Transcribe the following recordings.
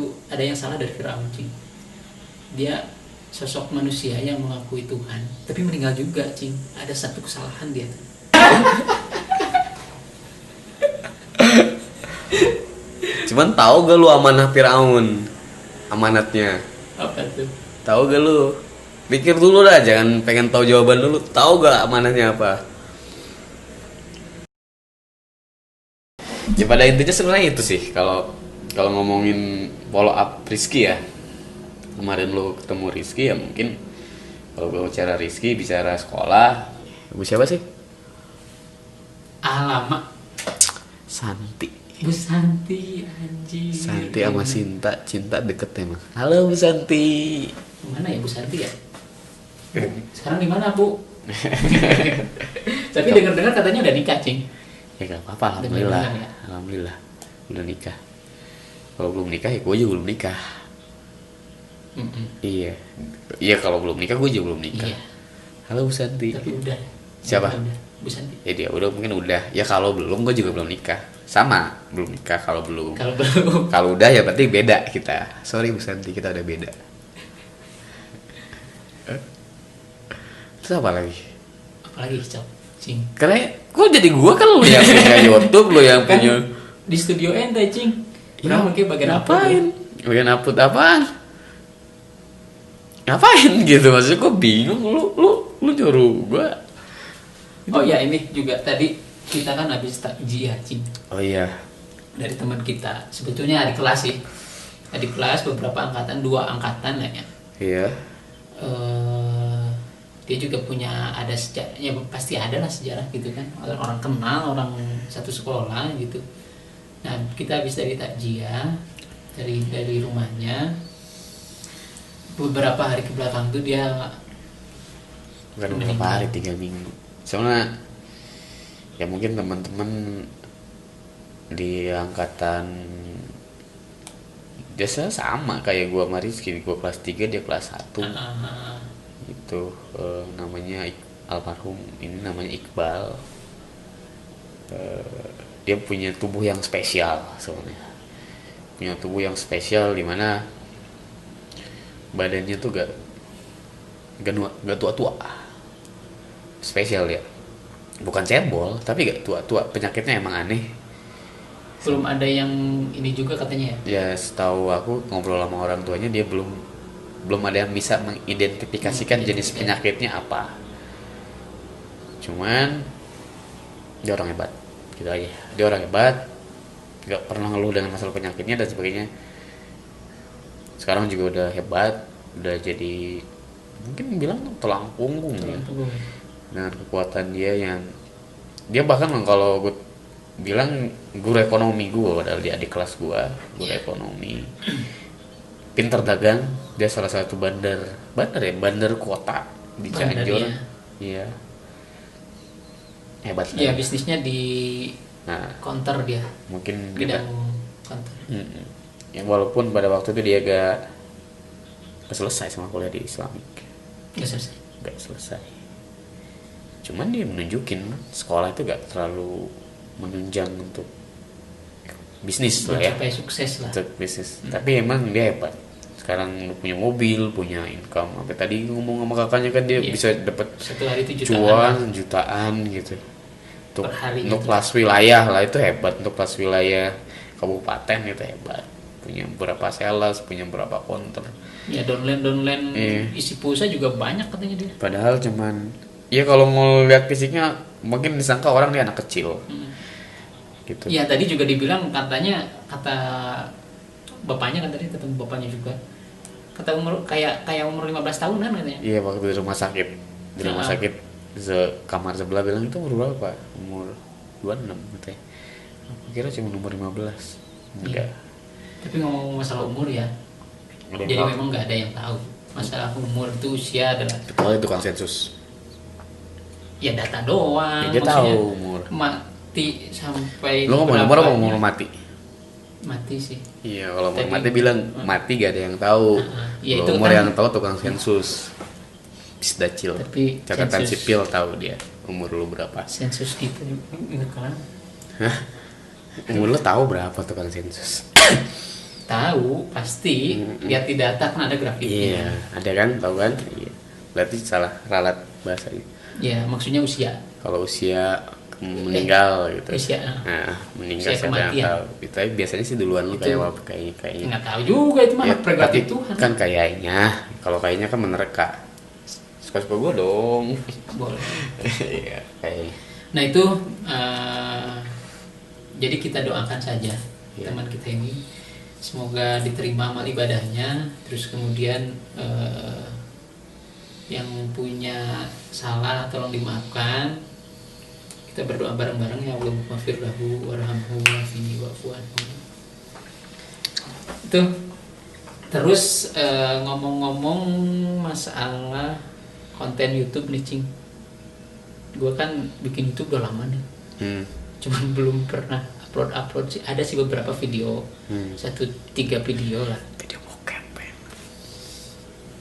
satu, ada yang salah dari Firaun, Cing. Dia sosok manusia yang mengakui Tuhan tapi meninggal juga, Cing. Ada satu kesalahan dia tuh. Cuman tahu gak lu amanah Firaun? Amanatnya. Apa tuh? Tahu gak lu? Pikir dulu dah, jangan pengen tahu jawaban dulu. Tahu gak amanahnya apa? Ya pada intinya sebenarnya itu sih. Kalau ngomongin follow up Rizky ya. Kemarin lu ketemu Rizky ya mungkin kalau gue bicara Rizky bicara sekolah. Bu siapa sih? Lama. Santi. Bu Santi, anjing. Santi sama cinta deket emang. Halo Bu Santi. Mana ya Bu Santi ya? Sekarang di mana, Bu? Tapi dengar-dengar katanya udah nikah, Cing. Ya gak apa-apa, alhamdulillah. Ya? Alhamdulillah udah nikah. Kalau belum nikah ya gue juga belum nikah. Iya kalau belum nikah gue juga belum nikah. Iya. Halo Bu Santi. Tapi udah. Siapa? Udah. Bu Santi. Ya dia udah mungkin udah. Ya kalau belum gue juga belum nikah. Sama belum nikah kalau belum. Kalau udah ya berarti beda kita. Sorry Bu Santi, kita udah beda. Terus apa lagi? Apalagi, Cok? Cing. Karena kok jadi gue kan lu yang punya YouTube, lu yang Kan punya di studio ente, Cing. Ya, Mungkin bagian ngapain? apa? Bagian upload apaan? Ngapain gitu, maksudnya gue bingung. Lu nyuruh gue. Oh ya, ini juga tadi kita kan habis takjiah, Cing. Oh iya. Dari teman kita, sebetulnya adik kelas sih. Adik kelas beberapa angkatan, 2 angkatan lah ya. Iya. Dia juga punya ada sejarahnya, pasti ada lah sejarah gitu kan. Orang kenal, orang satu sekolah gitu. Nah, kita habis dari takjiah dari rumahnya. Beberapa hari ke belakang tuh dia Bukan beberapa hari, 3 minggu. Soalnya ya mungkin teman-teman di angkatan biasa sama kayak gue sama Rizky. Gue kelas 3, dia kelas 1. Itu namanya almarhum ini namanya Iqbal. Dia punya tubuh yang spesial sebenarnya. Punya tubuh yang spesial di mana badannya tuh gak tua-tua. Spesial ya. Bukan cebol, tapi gak tua-tua. Penyakitnya emang aneh. belum ada yang ini juga katanya ya. Ya setahu aku ngobrol sama orang tuanya dia belum ada yang bisa mengidentifikasikan jenis penyakitnya apa. Cuman dia orang hebat. Gitu aja. Dia orang hebat. Gak pernah ngeluh dengan masalah penyakitnya dan sebagainya. Sekarang juga udah hebat, udah jadi mungkin bilang tulang punggung ya. Dengan kekuatan dia bahkan kalau gue bilang guru ekonomi gue, padahal dia adik kelas gue, guru ekonomi, pinter dagang. Dia salah satu bandar kota di Cianjur. Iya, hebat. Iya, bisnisnya di counter dia. Mungkin bidang counter. Yang walaupun pada waktu itu dia gak selesai sama kuliah di Islamik. Gak selesai. Cuman dia menunjukin sekolah itu gak terlalu menunjang untuk bisnis lah ya. Sampai sukses lah. Untuk bisnis. Tapi emang dia hebat. Sekarang punya mobil, punya income. Sampai tadi ngomong sama kakaknya kan dia bisa dapat satu hari itu jutaan gitu. Untuk gitu. kelas wilayah lah itu hebat. Untuk kelas wilayah kabupaten itu hebat. Punya beberapa sales, punya beberapa counter. Ya downline isi pulsa juga banyak katanya dia. Padahal cuman ya kalau mau lihat fisiknya mungkin disangka orang dia anak kecil. Gitu. Ya tadi juga dibilang kata bapaknya kan tadi ketemu bapaknya juga. Kata umur kayak umur 15 tahunan katanya. Iya waktu di rumah sakit. Di rumah sakit kamar sebelah bilang itu umur berapa? Umur 26 katanya. Aku kira cuma umur 15. Enggak. Tapi ngomong masalah umur ya. Jadi memang enggak ada yang tahu. Masalah umur itu usia adalah kecuali tukang sensus. Ya data doang. Ya, dia tahu umur. Mati sampai lu ngomong umur apa umur mati? Mati sih. Iya, kalau umur mati bilang mati gak ada yang tahu. Ya, itu umur kan, yang tahu tukang sensus. Bisdacil. Tapi catatan sipil tahu dia umur lu berapa. Sensus gitu ingat kan? Hah? Umur lu tahu berapa tukang sensus? Tahu pasti, lihat di data kan ada grafiknya. Iya, ada kan, tahu kan? Iya. Berarti salah ralat bahasanya. Ya maksudnya usia. Kalau usia meninggal gitu. Usia, Nah, meninggal usia siapa yang kematian. tahu. Tapi biasanya sih duluan lu Itu. kayak apa kayaknya. Nggak tahu juga itu mah Ya, prerogatif tapi Tuhan. kan kayaknya, kalau kayaknya kan menerka. Suka-suka gue dong. Boleh. Iya, kayaknya. Nah itu jadi kita doakan saja Iya. teman kita ini, semoga diterima amal ibadahnya. Terus kemudian yang punya salah tolong dimaafkan. Kita berdoa bareng-bareng, ya Allah maghfir lahu warhamhu wa'afini wa'fu anhu. Itu. Terus ngomong-ngomong masalah konten YouTube nih Cing, gue kan bikin YouTube udah lama nih, cuman belum pernah upload sih. Ada sih beberapa video, 1-3 video lah. Video bokep.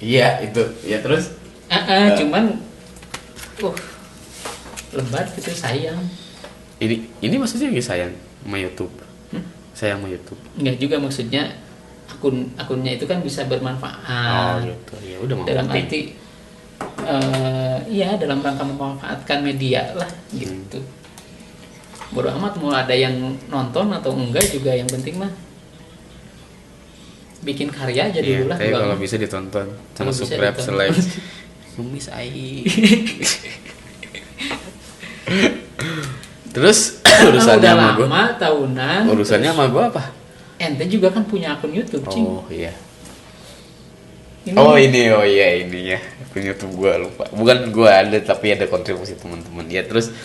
Iya itu, ya terus. Cuman, lebat gitu, sayang. Ini maksudnya lagi sayang sama YouTube. Sayang sama YouTube. Enggak juga, maksudnya akunnya itu kan bisa bermanfaat. Oh gitu, ya udah mau Dalam penting. arti, iya dalam rangka memanfaatkan media lah gitu. Bodo amat mau ada yang nonton atau enggak juga, yang penting mah bikin karya aja Iya, dulu lah. tapi Bang. kalau bisa ditonton sama Kalau bisa subscribe, ditonton. select. Numis ai. Terus urusannya udah sama gue. lama tahunan. Urusannya sama gue apa? Ente juga kan punya akun YouTube, Cing. Oh iya. Ini Oh iya ini ya. Akun YouTube gue lupa. Bukan gue ada, tapi ada kontribusi teman-teman. Ya terus.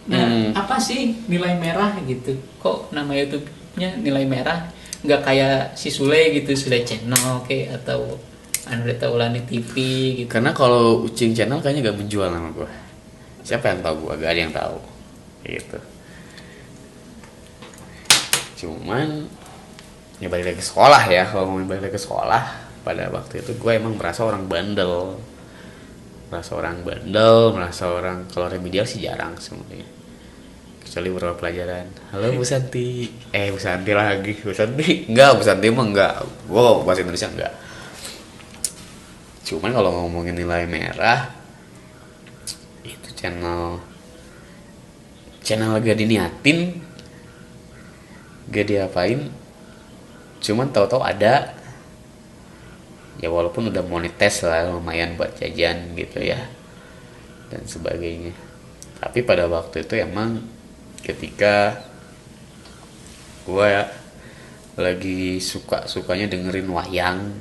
Nah, apa sih nilai merah gitu? Kok nama YouTube-nya nilai merah? Nggak kayak si Sule gitu, Sule Channel kayak, atau Andre Taulani TV gitu. Karena kalau Ucing Channel kayaknya gak menjual nama gue. Siapa yang tahu gue? Gak ada yang tahu. Gitu. Cuman ya balik lagi ke sekolah ya. Kalau ngomongin balik lagi ke sekolah, pada waktu itu gue emang merasa orang bandel. Merasa orang kalau remedial sih jarang sebenarnya. Kecuali beberapa pelajaran. Halo Bu Santi. Bu Santi lagi. Bu Santi. Enggak, Bu Santi emang enggak. Gue bahasa Indonesia enggak. Cuman kalau ngomongin nilai merah, itu channel gak diniatin, gak diapain, cuman tahu-tahu ada. Ya walaupun udah monetes lah, lumayan buat jajan gitu ya dan sebagainya. Tapi pada waktu itu emang ketika gue lagi sukanya dengerin wayang,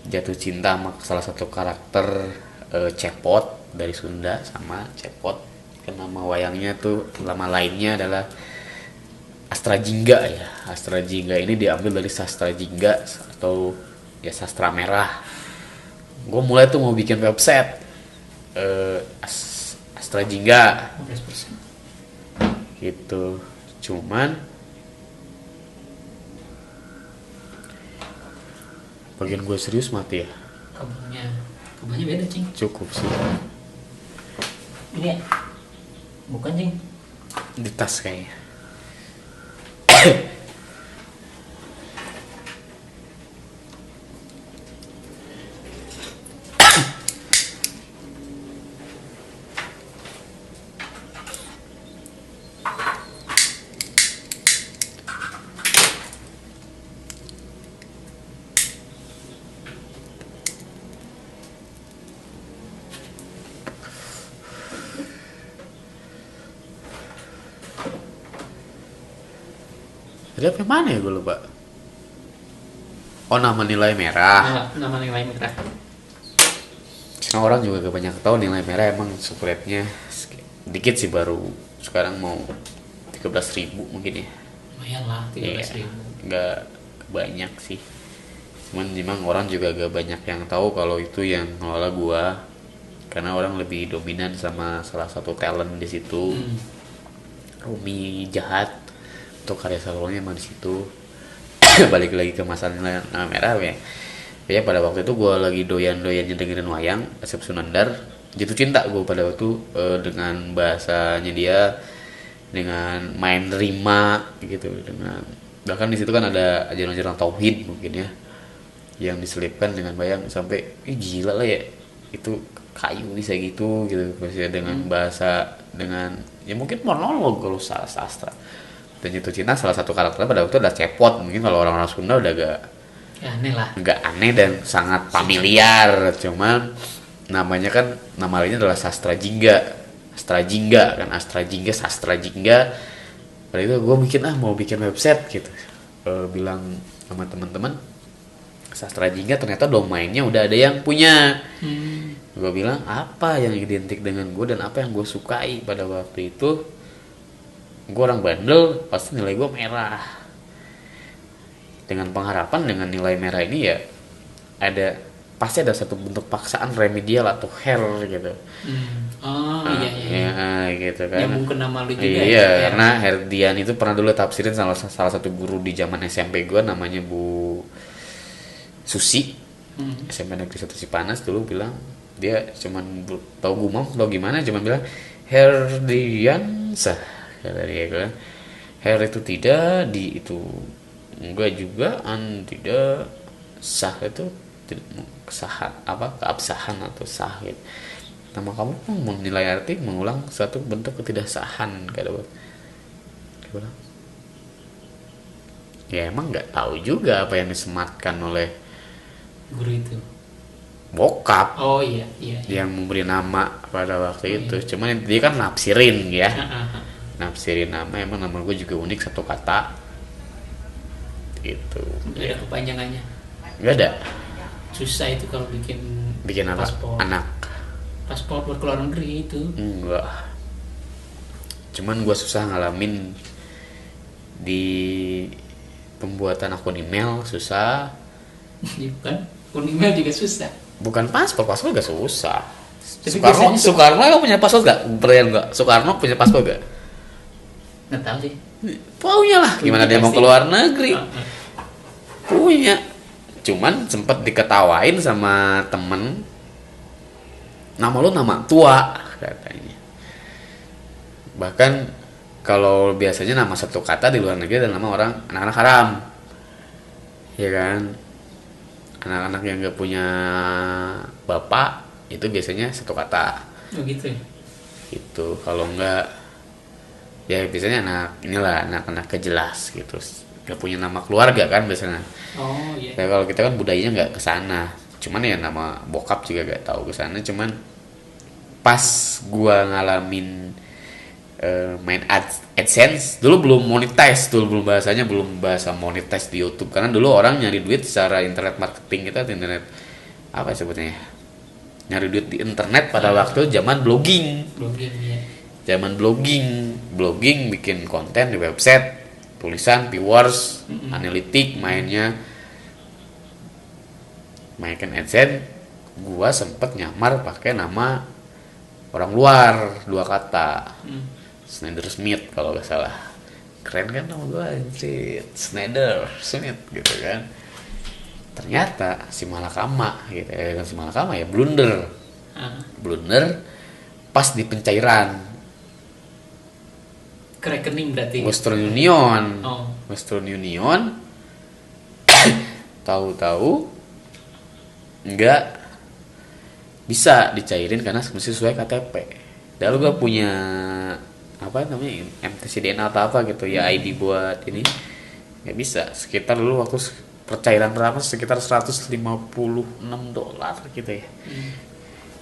jatuh cinta sama salah satu karakter Cepot dari Sunda sama Cepot. Nama wayangnya tuh, nama lainnya adalah Astra Jingga ya. Astra Jingga ini diambil dari sastra Jingga atau ya sastra merah. Gue mulai tuh mau bikin website Astra Jingga 15%. gitu. Cuman bagian gue serius mati ya. Kabelnya beda, Cing. Cukup sih. Ini ya? Bukan, Cing. Di tas kayaknya. Tadi apa mana ya gue lupa. Oh, nama nilai merah. Nama nilai merah. Karena orang juga gak banyak tahu nilai merah emang subscribe-nya dikit sih, baru sekarang mau 13.000 mungkin ya. Lumayan lah, 13.000. Nggak banyak sih. Cuman memang orang juga gak banyak yang tahu kalau itu yang ngelola gua. Karena orang lebih dominan sama salah satu talent di situ. Rumi Jahat. Untuk karya solonya emang di situ. Balik lagi ke masalah nama merah ya. Kayaknya pada waktu itu gue lagi doyan-doyannya dengerin wayang Asep Sunandar. Jatuh cinta gue pada waktu dengan bahasanya dia, dengan main rima gitu, dengan Bahkan di situ kan ada ajaran-ajaran tauhid mungkin ya, yang diselipkan dengan bayang sampai gila lah ya, itu kayu bisa gitu gitu maksudnya dengan bahasa, dengan ya mungkin monolog kalau salah sastra. Dan itu Cina salah satu karakternya pada waktu itu adalah cepot, mungkin kalau orang-orang Sunda udah Ya, aneh lah. agak aneh dan sangat familiar, cuman namanya kan nama lainnya adalah sastra jingga. Astra Jingga kan, Astra Jingga, Sastra Jingga. Pada itu gue mau bikin website gitu. Bilang sama teman-teman, Sastra Jingga ternyata domainnya udah ada yang punya. Gue bilang apa yang identik dengan gue dan apa yang gue sukai pada waktu itu. Gue orang bandel, pasti nilai gue merah. Dengan pengharapan dengan nilai merah ini ya pasti ada satu bentuk paksaan remedial atau hair gitu. Oh iya. Gitu kan. Nyambung ke nama lu juga. Iya, ya, karena Herdian itu pernah dulu tafsirin salah satu guru di zaman SMP gue, namanya Bu Susi. SMP Negeri 1 Cipanas dulu bilang, dia cuman tahu gumam atau gimana, cuman bilang Herdian sah, kata dia bilang. Her itu tidak, di itu enggak juga, an tidak, sah itu kesahan apa, keabsahan atau sah gitu. Nama kamu pun menilai arti mengulang suatu bentuk ketidaksahan, kayak gitu. Dia bilang, ya emang nggak tahu juga apa yang disematkan oleh guru itu. Bokap. Oh iya. Yang memberi nama pada waktu itu. Cuman dia kan nafsirin ya. Nafsirin nama, emang nama gue juga unik, satu kata. Gitu. Gak ada kepanjangannya. Gak ada. Susah itu kalau bikin apa? paspor. Anak. Paspor buat keluar negeri itu. Enggak. Cuman gue susah ngalamin di pembuatan akun email, susah. Bukan, akun email juga susah. Bukan paspor gak susah. Tapi Soekarno punya paspor gak? Pertanyaan gak? Soekarno punya paspor gak? Nggak tahu sih. Punya lah. Gimana dia mau keluar negeri? Punya. Cuman sempat diketawain sama temen, nama lu nama tua katanya. Bahkan kalau biasanya nama satu kata di luar negeri adalah nama orang anak-anak haram, ya kan? Anak-anak yang gak punya bapak itu biasanya satu kata. Oh gitu ya? Itu kalau enggak ya biasanya anak-anak kejelas gitu, gak punya nama keluarga kan biasanya. Oh iya. Ya, kalau kita kan budayanya nggak kesana, cuman ya nama bokap juga gak tahu kesana. Cuman pas gua ngalamin main AdSense, dulu belum monetize, belum bahasa monetize di YouTube, karena dulu orang nyari duit secara internet marketing, kita internet apa sebutnya ya, nyari duit di internet pada waktu zaman blogging ya. Zaman blogging bikin konten di website, tulisan, viewers, analitik, mainkan AdSense. Gua sempet nyamar pakai nama orang luar 2 kata, Snyder Smith kalau gak salah. Keren kan nama gua, Snyder Smith gitu kan. Ternyata si Malakama gitu, kan si Malakama ya blunder pas di pencairan ke rekening berarti. Western Union tahu-tahu nggak bisa dicairin karena mesti sesuai KTP. Lalu gue punya apa namanya MTCDN atau apa gitu ya, ID buat ini nggak bisa. Sekitar dulu waktu percairan berapa, sekitar $156 gitu ya.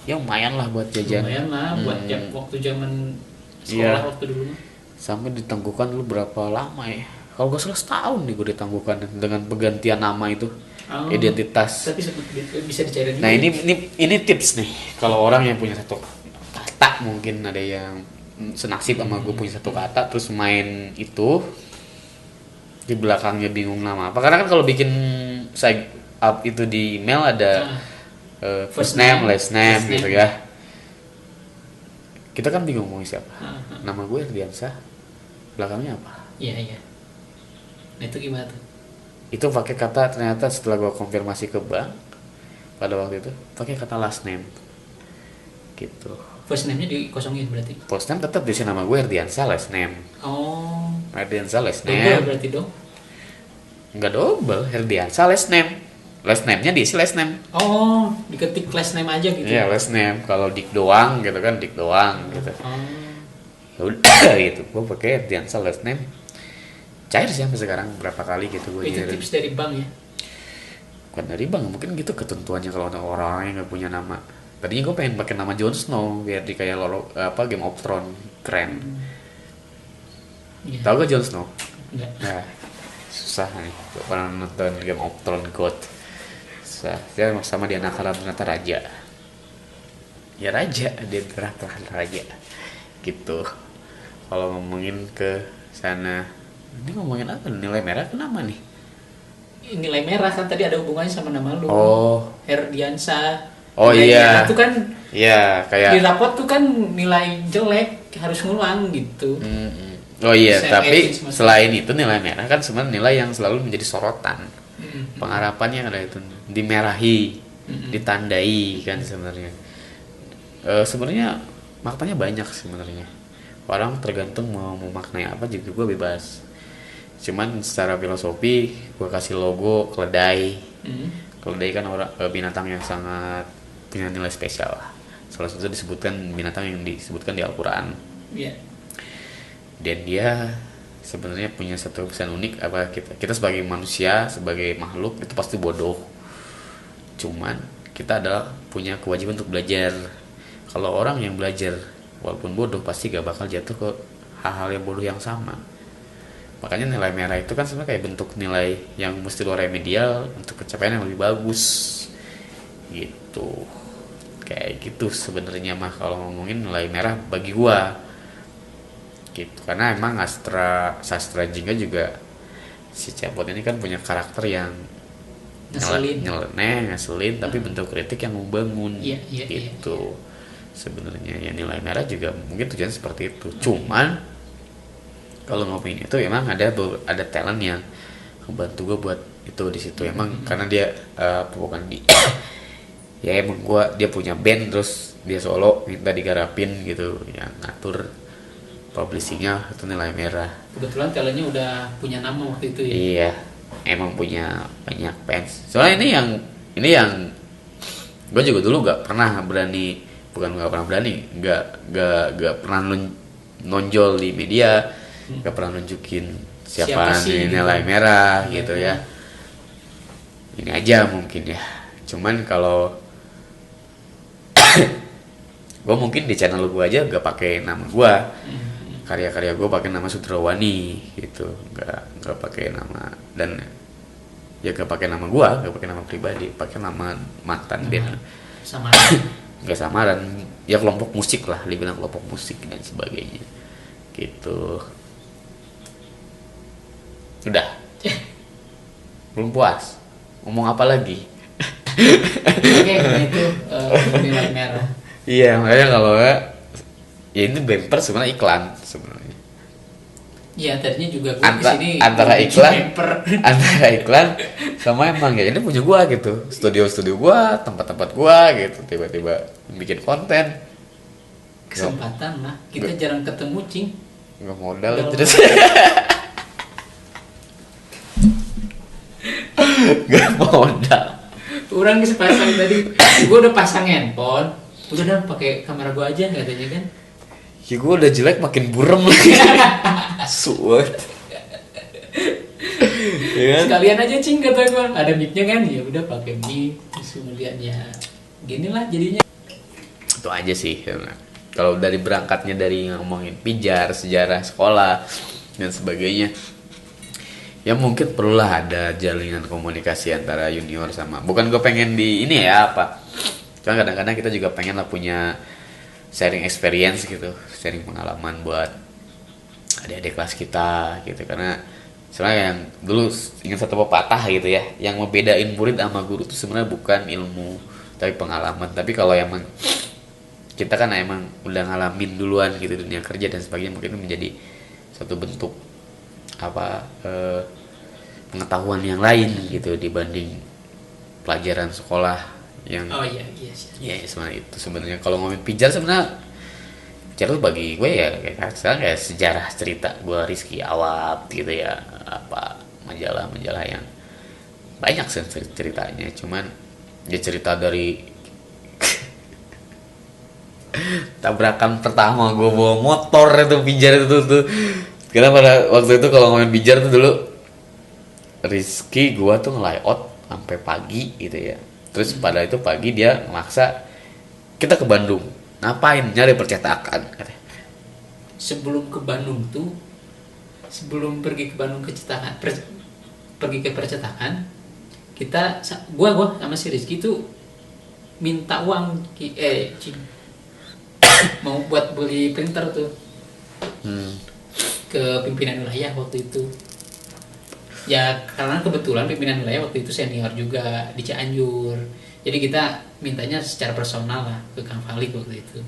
Ya lumayan lah buat jajan. Lumayan lah buat waktu zaman sekolah waktu dulu. Sampai ditangguhkan dulu berapa lama ya? Kalau gak salah setahun nih gue ditangguhkan dengan penggantian nama itu, identitas. Tapi bisa dicairin. Nah ini tips nih, kalau orang yang punya satu kata, mungkin ada yang senasib sama gue punya satu kata terus main itu di belakangnya bingung nama apa. Karena kan kalau bikin sign up itu di email ada first name, last name gitu ya. Kita kan bingung mau siapa. Nama gue Herdiansah, belakangnya apa? Iya. Nah itu gimana tuh? Itu pakai kata, ternyata setelah gue konfirmasi ke bank pada waktu itu pakai kata last name gitu. First name-nya dikosongin berarti? First name tetap di sini nama gue Herdiansah, last name. Oh. Herdiansah, last name. Double berarti dong? Nggak double, Herdiansa last name. Last name-nya diisi last name. Oh, diketik last name aja gitu. Iya, last name. Kalau Dik doang gitu kan, Dik doang gitu. Oh. Ya udah gitu. Gue pakai Herdiansa last name. Cair sih sampai sekarang berapa kali gitu gue Itu nyirim. tips dari bank ya. Bukan dari bank, mungkin gitu ketentuannya kalau ada orang yang nggak punya nama. Tadinya gue pengen pakai nama Jon Snow biar di kayak Game of Thrones keren. Iya. Tahu gak Jon Snow? Enggak. Nah, susah nih. Gue pernah nonton Game of Thrones God. Susah. Dia sama dia nakalan ternyata raja. Ya raja, dia ternyata raja. Gitu. Kalau ngomongin ke sana, ini ngomongin apa? Nilai merah kenapa nih? Nilai merah kan tadi ada hubungannya sama nama lu. Oh. Herdiansa. Oh Nilai iya. merah tuh kan Iya, kayak di rapot tuh kan nilai jelek harus ngulang gitu. Oh iya, Saya tapi maksudnya. selain itu nilai merah kan sebenarnya nilai yang selalu menjadi sorotan. Pengharapannya ada itu dimerahi, ditandai kan sebenarnya. Sebenarnya maknanya banyak sebenarnya. Orang tergantung mau memaknai apa juga gue bebas. Cuman secara filosofi gue kasih logo keledai. Keledai kan binatang yang sangat punya nilai spesial lah. Salah satu disebutkan binatang yang disebutkan di Al-Quran. Iya. Dan dia sebenarnya punya satu pesan unik, apa kita sebagai manusia, sebagai makhluk itu pasti bodoh. Cuman kita adalah punya kewajiban untuk belajar. Kalau orang yang belajar walaupun bodoh pasti gak bakal jatuh ke hal-hal yang bodoh yang sama. Makanya nilai merah itu kan sebenarnya kayak bentuk nilai yang mesti lo remedial untuk pencapaian yang lebih bagus gitu. Kayak gitu sebenarnya mah kalau ngomongin nilai merah bagi gua gitu. Karena emang sastra jingga juga si Cepot ini kan punya karakter yang nyeleneh, ngeselin, tapi bentuk kritik yang membangun gitu. Sebenarnya ya nilai merah juga mungkin tujuan seperti itu. Cuman kalau ngomongin itu emang ada talent yang membantu gue buat itu di situ. Emang karena dia bukan di ya emang dia punya band terus dia solo minta digarapin gitu, yang ngatur publishingnya itu nilai merah. Kebetulan talentnya udah punya nama waktu itu ya. Iya, emang punya banyak fans. Soalnya ini yang gue juga dulu nggak pernah berani nonjol di media, nggak pernah nunjukin siapa nih nilai merah gitu ya. Ini aja mungkin ya. Cuman kalau gue mungkin di channel gue aja gak pakai nama gue, karya-karya gue pakai nama Sutrawani gitu, nggak pakai nama, dan ya gak pakai nama gue, gak pakai nama pribadi, pakai nama mantan band. Samaran. Gak samaran, ya kelompok musik lah, dibilang kelompok musik dan sebagainya gitu. Udah. Belum puas. Ngomong apa lagi? Oke, itu nilai merah. Iya, makanya kalau ya ini bumper sebenarnya iklan sebenarnya. Iya, tadinya juga gue kesini antara iklan sama emang ya ini punya gua gitu, studio gua, tempat gua gitu, tiba-tiba bikin konten. Kesempatan lah, kita jarang ketemu cing. Nggak modal terus. Nggak modal. Orang sepasang tadi, gue udah pasang handphone, udah dah pakai kamera gue aja katanya kan. Ya gue udah jelek makin burem lagi. Suat. Ya kan? Sekalian aja cing kata gue, ada mic-nya kan, ya udah pakai mic, terus melihatnya gini lah jadinya. Itu aja sih. Kalau dari berangkatnya dari ngomongin pijar, sejarah sekolah dan sebagainya, ya mungkin perlulah ada jalinan komunikasi antara junior sama, bukan gue pengen di ini ya apa, cuma kadang-kadang kita juga pengen lah punya sharing experience gitu, sharing pengalaman buat adik-adik kelas kita gitu. Karena sebenarnya yang dulu ingat satu pepatah gitu ya, yang membedain murid sama guru itu sebenarnya bukan ilmu tapi pengalaman. Tapi kalau emang kita kan emang udah ngalamin duluan gitu dunia kerja dan sebagainya, mungkin itu menjadi satu bentuk pengetahuan yang lain gitu dibanding pelajaran sekolah yang sebenarnya itu sebenarnya. Kalau ngomongin pijar sebenarnya pijar tuh bagi gue ya kayak sekarang kayak sejarah cerita gue Rizky Awab gitu ya, apa majalah yang banyak sih ceritanya, cuman dia cerita dari tabrakan pertama gue bawa motor itu pijar itu tuh. Karena pada waktu itu kalau ngomongin pijar tuh dulu Rizky gue tuh nge-layout sampai pagi gitu ya. Terus pada itu pagi dia maksa kita ke Bandung. Ngapain? Nyari percetakan katanya. Sebelum ke Bandung tuh, sebelum pergi ke Bandung ke cetakan, pergi ke percetakan, gua sama si Rizky tuh minta uang mau buat beli printer tuh ke pimpinan wilayah waktu itu. Ya karena kebetulan pimpinan wilayah waktu itu senior juga di Cianjur, jadi kita mintanya secara personal lah ke Kang Falik waktu itu.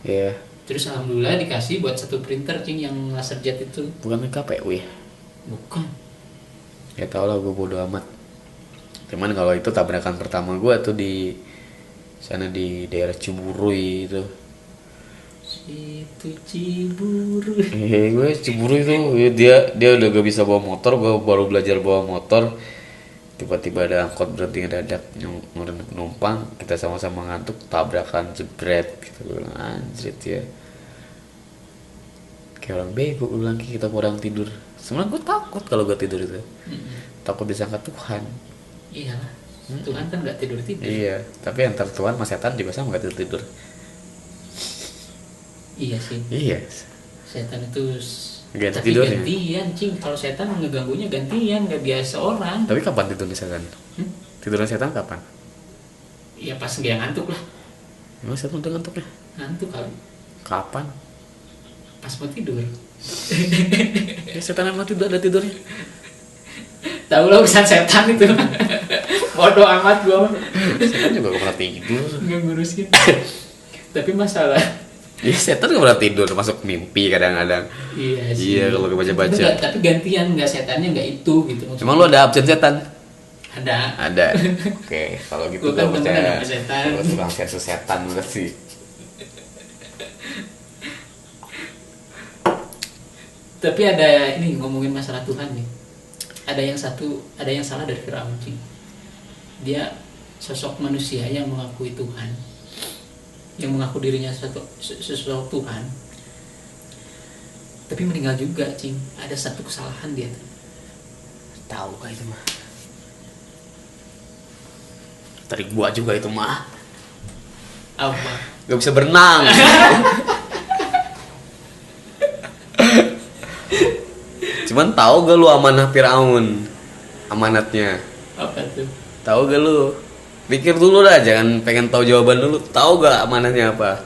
Iya. Yeah. Terus alhamdulillah dikasih buat satu printer cing yang laserjet itu. Bukan KPU ya? Bukan. Ya tau lah, gue bodo amat. Cuman kalau itu tabrakan pertama gue tuh di sana di daerah Ciburui itu. Itu Ciburui. Gue Ciburui tuh dia udah gak bisa bawa motor, gue baru belajar bawa motor. Tiba-tiba ada angkot berhenti ngedadak ngurin penumpang, kita sama-sama ngantuk, tabrakan jebret gitu. Gue bilang anjrit ya. Kayak orang bego, gue bilang kita kurang tidur. Sebenarnya gue takut kalau gue tidur itu. Takut disangka Tuhan. Iyalah. Tuhan kan gak tidur-tidur. Iya, tapi antar Tuhan sama setan juga sama gak tidur-tidur. Iya sih. Iya. Setan itu Ganti tapi tidurnya. gantian cing. Kalau setan ngeganggunya gantian, gak biasa orang. Tapi kapan tidurnya setan? Tidurnya setan kapan? Ya pas dia ngantuk lah. Emang setan udah ngantuk ya? Ngantuk kali. Kapan? Pas mau tidur. Ya setan emang ada tidurnya. Tahu lo urusan setan itu. Bodoh amat gua. Setan juga gak pernah tidur. Nggak ngurusin. Tapi masalah. Iya, setan gak pernah tidur, masuk mimpi kadang-kadang. Iya sih. Iya, kalau baca-baca. Tapi gantian, nggak setannya nggak itu gitu. Emang lu ada absen setan? Ada. Oke, kalau gitu Gua kan gua percaya. sama setan. Gua tukang versus setan berarti. Tapi ada ini ngomongin masalah Tuhan nih. Ada yang salah dari Firaun. Dia sosok manusia yang mengakui Tuhan, yang mengaku dirinya sosok Tuhan, tapi meninggal juga, cing. Ada satu kesalahan dia tuh. Tahu kah itu mah? Tadi gua juga itu mah. Apa? Gak bisa berenang. Cuman tahu gak lu amanah Firaun? Amanatnya. Apa tuh? Tahu gak lu? Pikir dulu dah, jangan pengen tahu jawaban dulu. Tahu gak amanatnya apa?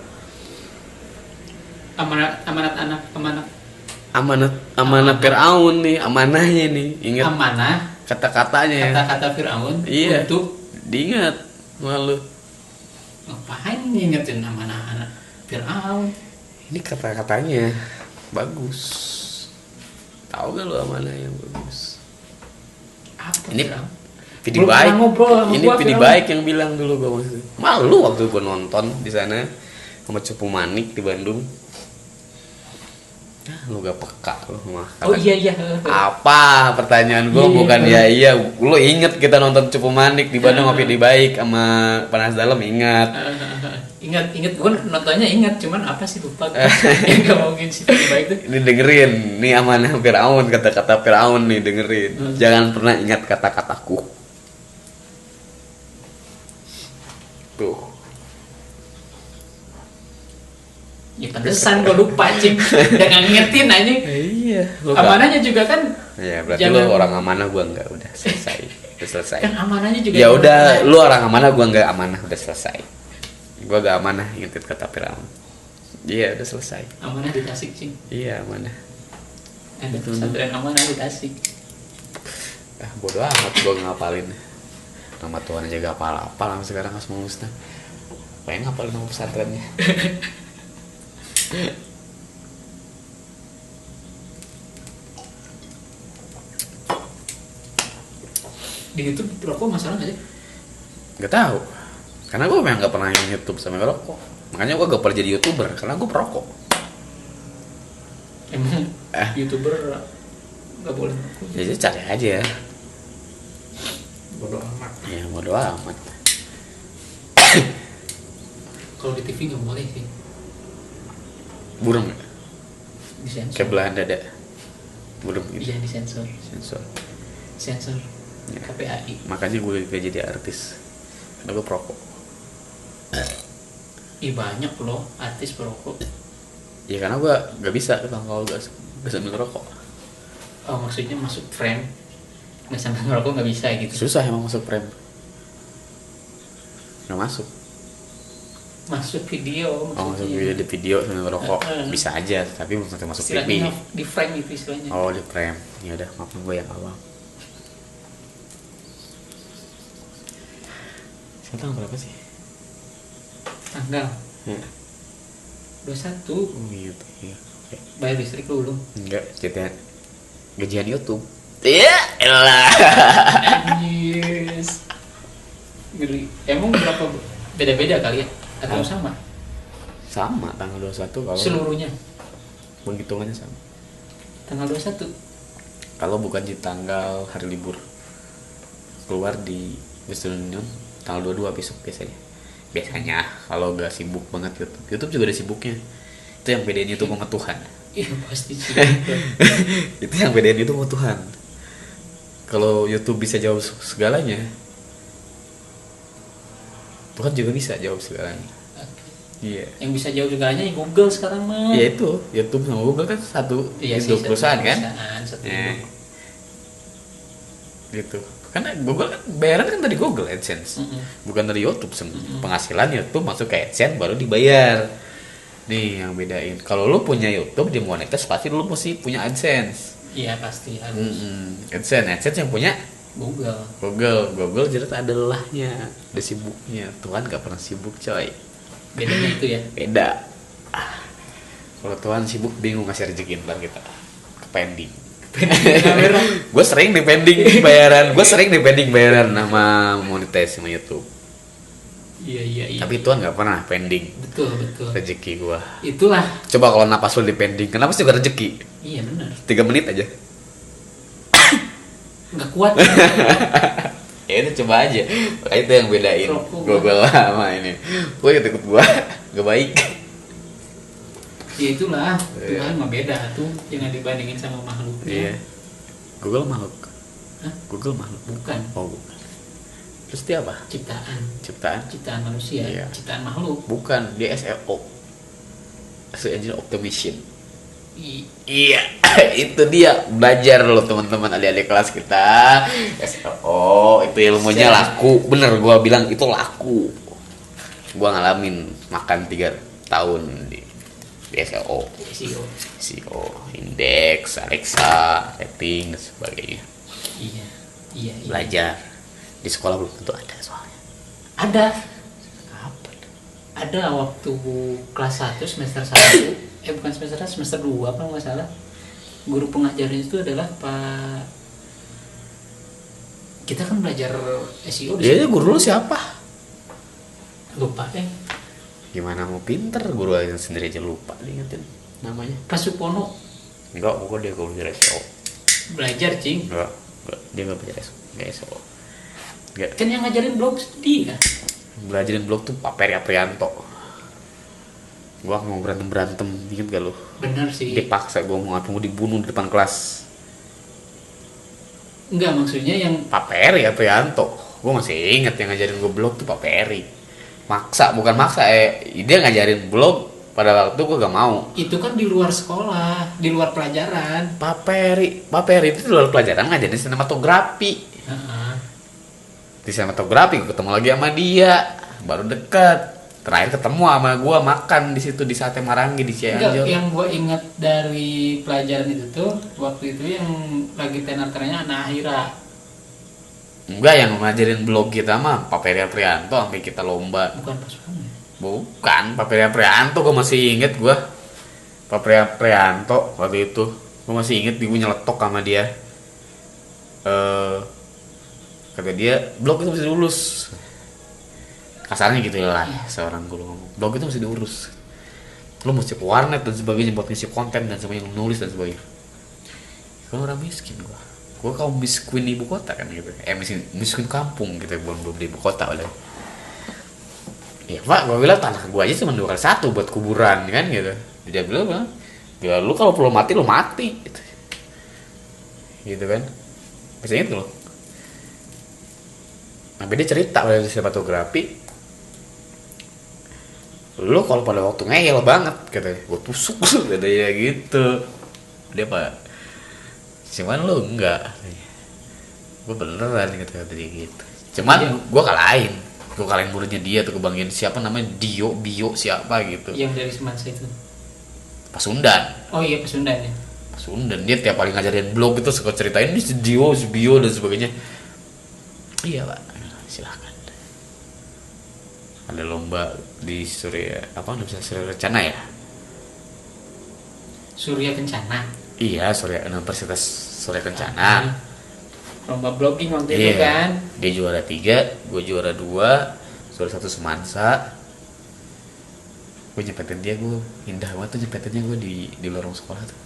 Amanah Firaun nih, amanahnya nih. Ingat amanah kata-katanya. Kata-kata Firaun. Iya. Untuk diingat malu. ngapain ngingetin amanah anak Firaun? Ini kata-katanya bagus. Tahu gak lu amanah yang bagus? Apa Ini Firaun? video Belum baik. pernah ngobrol sama Ini gua, video Firaun. baik yang bilang dulu gua maksud. Malu waktu gua nonton di sana sama Cupu Manik di Bandung. Ah, lu gak peka lu mah. Oh iya. Apa pertanyaan gua Iya, bukan iya. ya lu inget kita nonton Cupu Manik di Bandung ngopi di Baik sama Panas Dalam ingat. Ingat gua nontonnya ingat, cuman apa sih lupa gua. Yang ngomongin si baik tuh. Ini dengerin, nih amanah Firaun, kata-kata Firaun nih dengerin. Jangan pernah ingat kata-kataku. Tuh. Ya pantesan gua lupa, cing. Jangan ngingetin anjing. Iya, Amanahnya juga kan. Ya berarti jangan- lu orang amanah, gua enggak, udah selesai. Udah selesai. Kan amanahnya juga. Ya udah, lu orang amanah, gua enggak amanah, udah selesai. Gua gak amanah ngintip kata Firaun. Iya, udah selesai. Amanah di Tasik, cing. Iya, amanah. Ada pesantren amanah di Tasik. Bodo amat gua ngapalin. Nama Tuhan aja gak hafal-hafal sekarang Asmaul Husna. Pengen ngapalin nama pesantrennya. Di YouTube rokok masalah nggak sih? Gak tahu. Karena gue memang gak pernah YouTube sama ngerokok. Makanya gue gak pernah jadi YouTuber karena gue perokok. Emang YouTuber nggak boleh ngerokok. Jadi cari aja. Bodoh amat. Ya bodo amat. Kalau di TV nggak boleh sih. Burung nggak? Disensor. Kayak belahan dada. Burung gitu. Iya disensor. Sensor. Ya. KPAI. Makanya gue gak jadi artis. Karena gue perokok. Ih banyak loh artis perokok. Ya karena gue gak bisa kalau gak sambil ngerokok. Oh maksudnya masuk frame nggak sambil ngerokok nggak bisa gitu. Susah emang masuk frame. Gak masuk. Masuk video Oh masuk maksudnya. di video sambil ngerokok bisa aja, tapi belum tentu masuk TV. Istilahnya di frame itu istilahnya. Oh di frame. Ya udah maafin gue yang awam. Sekarang berapa sih? Tanggal Ya. 21. Oh gitu ya. Oke. Bayar listrik lu belum? Enggak, jadian gajian YouTube. Iya, elah. Yes. Ngeri. Emang berapa beda-beda kali ya? Atau sama? Sama tanggal 21 kalau Seluruhnya penghitungannya sama. tanggal 21. Kalau bukan di tanggal hari libur. Keluar di Western Union tanggal 22 besok biasanya. Biasanya kalau gak sibuk banget YouTube. YouTube juga ada sibuknya. Itu yang bedain YouTube sama Tuhan. Iya pasti sih. Itu yang bedain YouTube sama Tuhan. Kalau YouTube bisa jawab segalanya, Tuhan juga bisa jawab segalanya. Iya. Yang bisa jauh segalanya ya Google sekarang mah. Ya itu, YouTube sama Google kan satu Iya sih, induk perusahaan kan? Satu Ya. induk. Gitu. Karena Google kan bayaran kan dari Google AdSense, bukan dari YouTube. Penghasilan YouTube masuk ke AdSense baru dibayar. Nih yang bedain. Kalau lu punya YouTube dimonetize pasti lu mesti punya AdSense. Iya pasti harus. AdSense yang punya Google. Google jelas ada lelahnya, ada sibuknya. Tuhan gak pernah sibuk coy. Bedanya itu ya. Beda. Kalau Tuhan sibuk bingung ngasih rezeki ntar kita ke pending. Gue sering di pending bayaran sama monetize sama YouTube. Iya. Tapi Tuhan nggak pernah pending Betul. rezeki gue. Itulah. Coba kalau napas lu di pending, kenapa sih juga rezeki? Iya benar. 3 menit aja. Nggak kuat. Ya itu coba aja. Itu yang bedain Rokok Google sama ini. Gue ikut gue gak baik. Ya itulah. Iya. Tuhan mah beda tuh. Jangan dibandingin sama makhluknya. Iya. Google makhluk. Hah? Google makhluk. Bukan. Oh bukan. Terus dia apa? Ciptaan manusia. Iya. Ciptaan makhluk. Bukan, dia SEO. Search Engine Optimization. I- Iya, itu dia. Belajar loh teman-teman adik-adik kelas kita. SEO itu ilmunya laku. Bener gua bilang itu laku. Gua ngalamin makan 3 tahun di SEO. SEO, indeks, Alexa, rating dan sebagainya. Iya. Belajar. Di sekolah belum tentu ada soalnya. Ada. Apa? Ada waktu kelas 1 semester 1 bukan semester 1 semester 2 kalau nggak salah. Guru pengajarnya itu adalah Pak. Kita kan belajar SEO di Iya, situ. guru lu siapa? Lupa deh. Gimana mau pinter, guru aja sendiri aja lupa diingetin namanya. Pak Supono Enggak, pokoknya dia guru SEO. belajar cing. Enggak, dia enggak belajar SEO. Enggak SEO. Enggak. Kan yang ngajarin blog dia. Belajarin blog tuh Pak Peri Aprianto. Gua mau berantem, inget gak lu? Bener sih. Dipaksa gua mau dibunuh di depan kelas. Enggak maksudnya yang Pak Peri Aprianto. Gua masih inget yang ngajarin gua blog tuh Pak Peri. Bukan maksa, dia ngajarin blog pada waktu gua gak mau. itu kan di luar sekolah, di luar pelajaran. Pak Peri itu di luar pelajaran ngajarin sinematografi. Heeh. Di sinematografi gua ketemu lagi sama dia, baru dekat. Terakhir ketemu sama gua makan di situ di Sate Marangi di Enggak, Cianjur. yang gue ingat dari pelajaran itu tuh waktu itu yang lagi tenar-tenarnya anak Ahira. Enggak, yang ngajarin blog kita mah Pak Peri Aprianto sampai kita lomba. Bukan Pak Supono. Bukan, Pak Peri Aprianto gua masih inget gua. Pak Peri Aprianto waktu itu gua masih inget gue nyeletok sama dia. Kata dia blog itu mesti diurus. Kasarnya gitu lah seorang guru ngomong. Blog itu mesti diurus. Lu mesti ke warnet dan sebagainya buat ngisi konten dan sebagainya, nulis dan sebagainya. kan orang miskin gua kaum miskin ibu kota kan gitu, miskin kampung gitu, belum di ibu kota oleh. Ya pak, gue bilang tanah gue aja cuma 2x1 buat kuburan kan gitu. Dia bilang, ya lu kalau perlu mati lu mati gitu kan, biasanya itu loh. Nah dia cerita pada sinematografi, lu kalau pada waktu ngeyel banget katanya, gue tusuk lu katanya gitu. Dia pak, cuman lu enggak, gue beneran kata dia gitu. Cuman gue kalahin muridnya dia tuh, kebagian siapa namanya Bio siapa gitu. Yang dari Semansa itu. Pasundan. Oh iya Pasundan ya. Pasundan dia tiap kali ngajarin blog itu suka ceritain ini si Bio dan sebagainya. Iya pak, silahkan. Ada lomba di Surya Kencana ya? Surya Kencana. Iya, Universitas Surya Kencana. Lomba blogging waktu itu kan. Dia juara 3, gue juara 2, juara 1 Semansa. Gue nyepetin dia, gue indah banget tuh nyepetinnya gue di lorong sekolah tuh.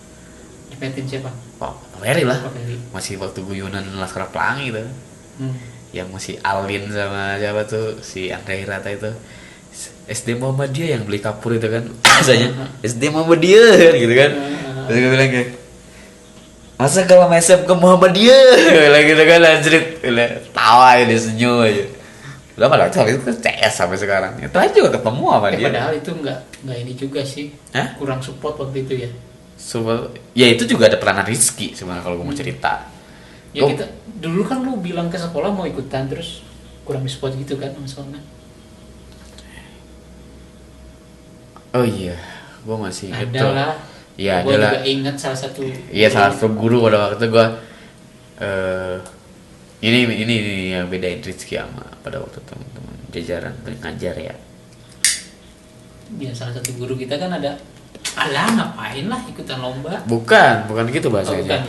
Nyepetin siapa? Pak Ferry lah. Ferry. Masih waktu guyunan Laskar Pelangi tuh. Yang masih Alin sama siapa tuh, si Andre Hirata itu. SD Muhammadiyah yang beli kapur itu kan. Biasanya SD Muhammadiyah kan gitu kan. Terus gue bilang kayak, masa kalau mesep ke Muhammadiyah lagi gitu kan, anjrit tawa ya, dia senyum aja. Udah malah itu kan CS sampai sekarang. Itu aja juga ketemu sama dia. Padahal itu enggak ini juga sih. Hah? Kurang support waktu itu ya. Ya itu juga ada peranan Rizky sebenarnya kalau gue mau cerita. Ya kita dulu kan lu bilang ke sekolah mau ikutan, terus kurang support gitu kan masalahnya. Oh iya, gue masih inget tuh. Adalah. Iya, gue juga ingat salah satu. Iya, salah satu guru pada waktu gue ini yang bedain Rizky sama pada waktu teman-teman jajaran pengajar ya. Dia salah satu guru kita kan ada. Alah, ngapain lah ikutan lomba? Bukan gitu bahasanya. Bukan.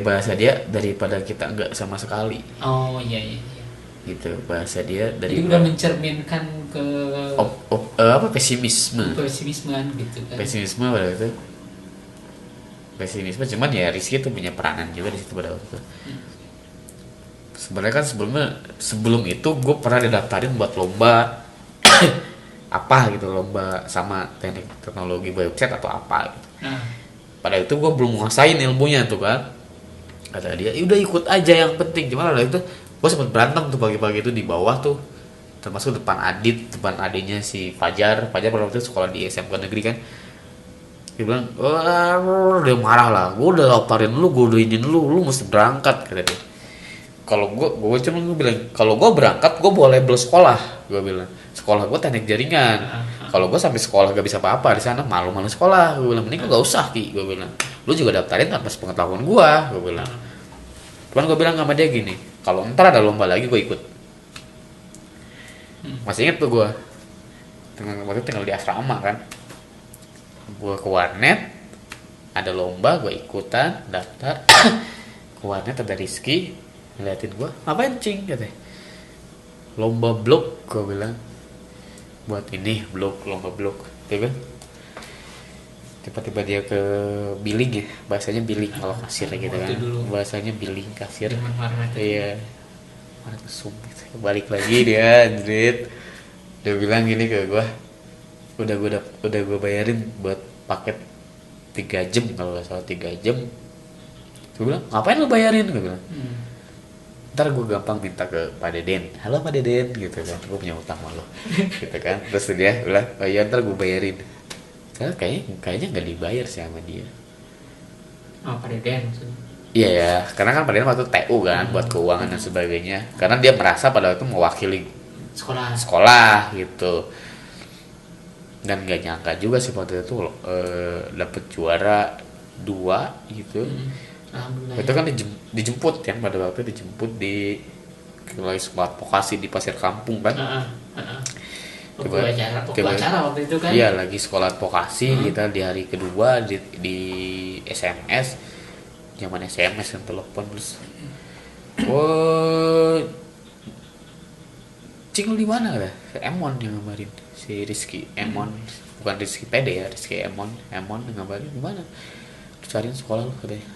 Bahasa dia daripada kita enggak sama sekali. Oh iya. Gitu, bahasa dia dari. Jadi udah mencerminkan ke pesimisme gitu kan. Pesimisme, cuman ya Rizky tuh punya peranan juga di situ pada waktu itu. Sebenarnya kan sebelum itu gue pernah didaftarin buat lomba apa gitu, lomba sama teknologi website atau apa gitu. Pada itu gue belum menguasain ilmunya tuh kan. Kata dia, udah ikut aja yang penting. Cuman ada itu gue sempet berantem tuh pagi-pagi itu di bawah tuh, termasuk depan adiknya si Fajar pada waktu itu sekolah di SMK negeri kan. Dia bilang, dia marah lah, gue udah daftarin lu, gue udah izin lu mesti berangkat kata dia. Kalau gue cuma bilang, kalau gue berangkat gue boleh sekolah, gue bilang sekolah gue teknik jaringan. Kalau gue sampai sekolah gak bisa apa-apa di sana, malu sekolah, gue bilang mending gue gak usah Ki, gue bilang lu juga daftarin tanpa sepengetahuan gue bilang. Cuman gue bilang sama dia gini, kalau ntar ada lomba lagi gue ikut. Masih inget tuh gue waktu tinggal di asrama kan, gue ke warnet ada lomba, gue ikutan daftar. Ke warnet ada Rizky ngeliatin gue, ngapain cing katanya, lomba blog, gue bilang buat ini lomba blog dia kan. Tiba-tiba dia ke billing ya, bahasanya billing kalau kasir gitu kan, bahasanya billing kasir. Iya, mana kesum gitu. Balik lagi dia anjrit, dia bilang gini ke gue, udah gue bayarin buat paket 3 jam kalau nggak salah 3 jam. Gue bilang ngapain lu bayarin, gue bilang ntar gue gampang minta ke Pak Deden, halo Pak Deden gitu kan, gue punya utang sama lo gitu kan. Terus dia bilang, oh iya ntar gue bayarin. Kayaknya nggak dibayar sih sama dia. Oh Pak Deden. Iya ya, karena kan Pak Deden waktu TU kan buat keuangan dan sebagainya, karena dia merasa pada waktu mewakili sekolah gitu. Dan gak nyangka juga sih waktu itu dapet juara 2 gitu. Itu kan dijemput kan, pada waktu dijemput di sekolah vokasi di Pasir Kampung kan. Acara waktu itu kan. Iya, lagi sekolah vokasi kita di hari kedua di SMS. Zaman SMS kan telepon terus. Cing lu di mana lah? Emon yang ngabarin si Rizky Emon, bukan Rizky PD ya, Rizky Emon yang ngabarin di mana? cariin sekolah lu katanya,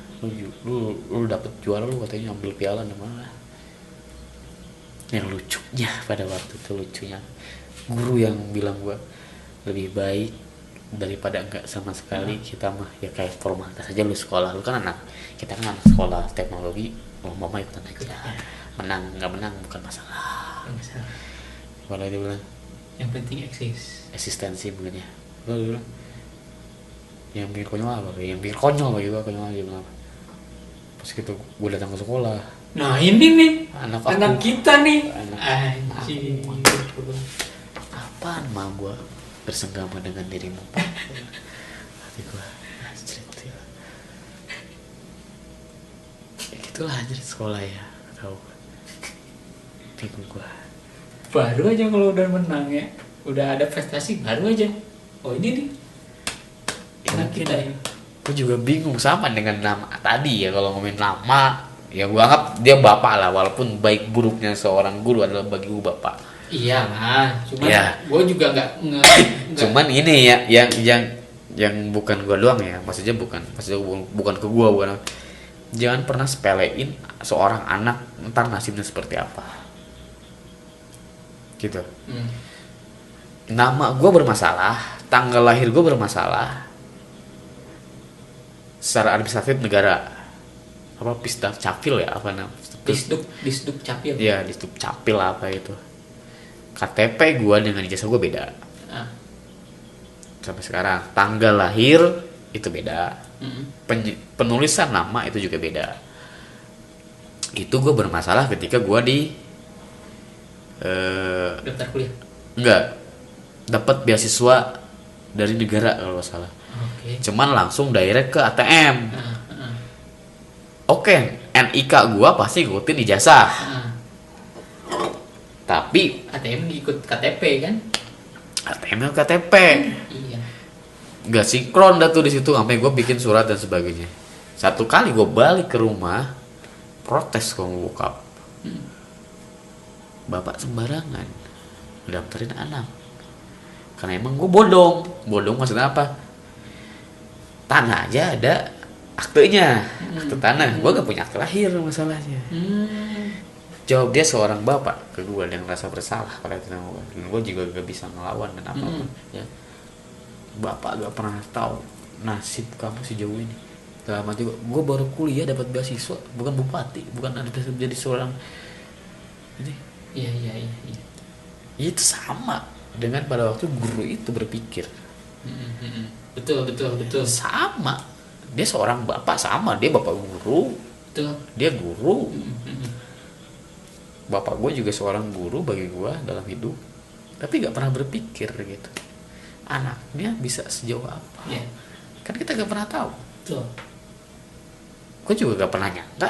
lu dapet juara lu katanya, ambil piala di mana. Yang lucunya pada waktu itu, lucunya guru yang bilang gua lebih baik daripada enggak sama sekali, kita mah ya kayak formalitas aja lu sekolah, lu kan kita kan anak sekolah teknologi, lomba ikutan aja, menang nggak menang bukan masalah. Kalau dia bilang yang penting eksistensi mungkin ya. Lu bilang yang bikin konyol apa? Yang bikin konyol bagi gua, konyol aja bilang apa? Pas gitu gua datang ke sekolah. Nah ini nih anak kita nih. Anjir. Apaan mah gua bersenggama dengan dirimu. Hati gua anjir. Ya gitulah anjir sekolah ya. Tahu. Bingung gua. Baru aja kalau udah menang ya, udah ada prestasi baru aja. Oh ini nih. Enak kita ya. Gue juga bingung sama dengan nama tadi ya, kalau ngomongin nama ya gue anggap dia bapak lah, walaupun baik buruknya seorang guru adalah bagi gue bapak. Iya lah, cuman ya. Gue juga nggak. Cuman ini ya yang bukan gue doang ya, maksudnya bukan ke gue, bukan. Jangan pernah sepelein seorang anak ntar nasibnya seperti apa. Gitu. Nama gue bermasalah, tanggal lahir gue bermasalah. Secara administratif negara apa Pisdaf Capil ya apa namanya? Disduk Capil. Iya, Disduk Capil apa itu. KTP gue dengan ijazah gue beda. Sampai sekarang tanggal lahir itu beda. Penulisan nama itu juga beda. Itu gue bermasalah ketika gue di daftar kuliah. Enggak. Dapat beasiswa dari negara kalau nggak salah. Okay. Cuman langsung direct ke ATM. Oke, NIK gua pasti ngikutin ijazah. Tapi ATM ikut KTP kan? ATM KTP. Iya. Nggak sinkron dah tuh di situ, sampai gua bikin surat dan sebagainya. Satu kali gua balik ke rumah, protes ke bokap. Bapak sembarangan daftarin anak. Karena emang gua bodong maksudnya apa? Tanah aja ada aktenya, akte tanah. Gue gak punya akte lahir masalahnya. Jawab dia seorang bapak ke gue yang rasa bersalah pada itu. Gue juga gak bisa ngelawan dan apapun. Ya. Bapak gak pernah tahu nasib kamu sejauh ini. Dalam arti gue baru kuliah dapat beasiswa, bukan bupati, bukan ada jadi seorang ini. Iya. Itu sama dengan pada waktu guru itu berpikir. Betul. Sama. Dia seorang bapak, sama. Dia bapak guru. Betul. Dia guru. Bapak gue juga seorang guru bagi gue dalam hidup. Tapi gak pernah berpikir gitu. Anaknya bisa sejauh apa. Yeah. Kan kita gak pernah tahu. Betul. Gue juga gak pernah nyangka.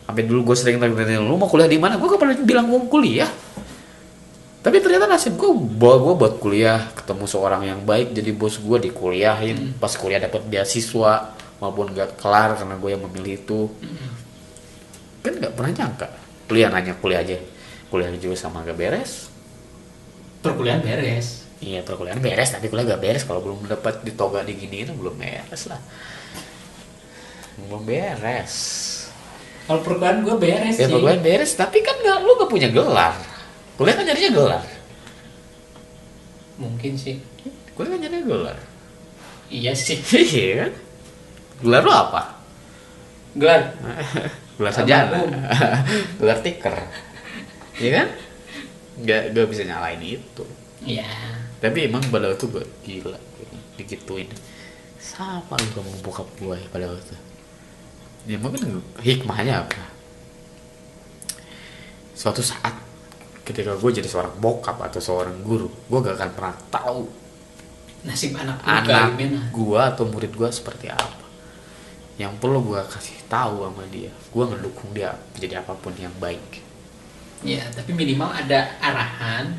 Sampai dulu gue sering tanya, lu mau kuliah di mana? Gue gak pernah bilang mau kuliah. Tapi ternyata nasib gue buat kuliah, ketemu seorang yang baik jadi bos gue, dikuliahin. Pas kuliah dapat beasiswa maupun gak kelar karena gue yang memilih itu. Kan gak pernah nyangka. Kuliah aja, kuliah juga sama gak beres. Perkuliahan beres. Iya, perkuliahan beres, tapi kuliah gak beres. Kalau belum dapat ditoga diginiin belum beres lah. Belum beres. Kalau perkuliahan gue beres ya, sih. Perkuliahan beres, tapi kan lu gak punya gelar. Kuliah kan jadinya gelar. Mungkin sih. Kuliah kan jadinya gelar. Iya sih. Iya kan? Gelar lu apa? Gelar sarjana. Gelar tiker. Iya kan? Gak bisa nyalain itu. Iya. Tapi emang pada waktu gue gila digituin. Sama lu sama bokap gue pada waktu. Ya mungkin hikmahnya apa? Suatu saat ketika gue jadi seorang bokap atau seorang guru, gue gak akan pernah tahu nasib anak gue atau murid gue seperti apa. Yang perlu gue kasih tahu sama dia, gue ngedukung dia menjadi apapun yang baik. Ya, tapi minimal ada arahan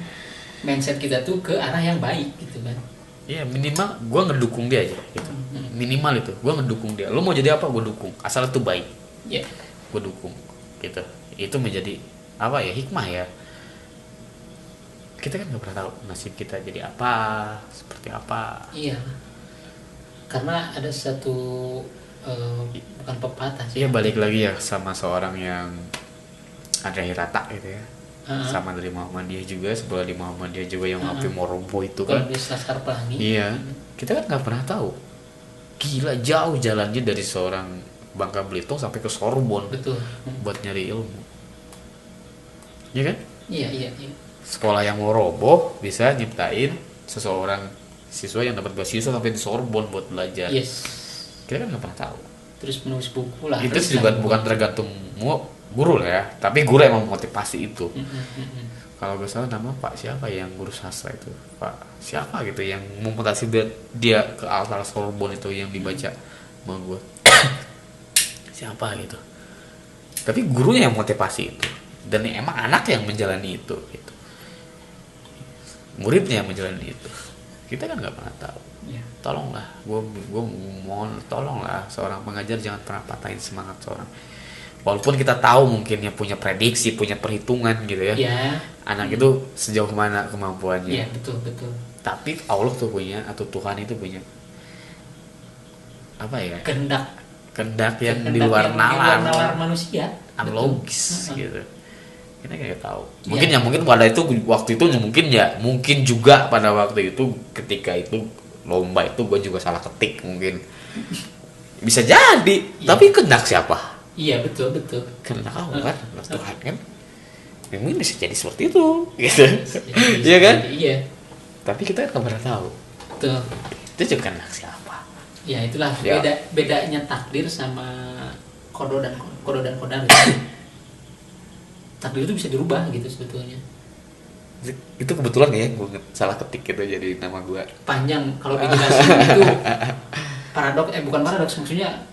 mindset kita tuh ke arah yang baik gitu kan. Iya, minimal gue ngedukung dia aja gitu. Minimal itu, gue ngedukung dia. Lo mau jadi apa, gue dukung. Asal itu baik. Iya. Gue dukung gitu. Itu menjadi apa ya, hikmah ya. Kita kan gak pernah tahu nasib kita jadi apa, seperti apa. Iya. Karena ada satu bukan pepatah sih. Iya, balik lagi ya sama seorang yang Andrea Hirata gitu ya. Sama dari Muhammadiyah juga, sebelah di Muhammadiyah juga yang Api Morobo itu kan. Kalau di Laskar Pelangi. Iya, kita kan nggak pernah tahu. Gila, jauh jalannya dari seorang Bangka Belitung sampai ke Sorbonne. Betul. Buat nyari ilmu. Iya kan? Iya. Sekolah yang mau roboh bisa nyiptain seseorang siswa yang dapat beasiswa sampai di Sorbonne buat belajar. Yes. Kita kan nggak pernah tahu. Terus menulis buku lah. Itu juga bukan tergantung guru lah ya, tapi guru emang motivasi itu. Kalau gak salah nama Pak siapa yang guru sastra itu, Pak siapa gitu yang memotivasi dia ke altar Sorbonne itu yang dibaca sama gue. Siapa gitu. Tapi gurunya yang motivasi itu, dan emang anak yang menjalani itu gitu. Muridnya yang menjalani itu. Kita kan nggak pernah tahu. Tolonglah, gue mohon tolonglah seorang pengajar jangan pernah patahin semangat seorang. Walaupun kita tahu mungkin yang punya prediksi, punya perhitungan gitu ya. Anak itu sejauh mana kemampuannya. Iya, betul. Tapi Allah tuh punya, atau Tuhan itu punya apa ya? Kehendak yang di luar nalar manusia. Unlogis gitu. Kita nggak tahu. Mungkin mungkin pada itu waktu itu mungkin juga pada waktu itu ketika itu lomba itu gue juga salah ketik mungkin. Bisa jadi. Tapi kehendak siapa? Iya, betul. Kehendak Allah kan, Tuhan kan. Mungkin bisa jadi seperti itu, gitu. Iya kan? Iya. Tapi kita nggak pernah tahu. Betul. Itu juga kehendak siapa? Ya itulah bedanya takdir sama kodo dan kodar. Takdir itu bisa dirubah gitu sebetulnya. Itu kebetulan ya gue salah ketik gitu jadi nama gue. Panjang kalau dijelasin itu bukan paradoks, maksudnya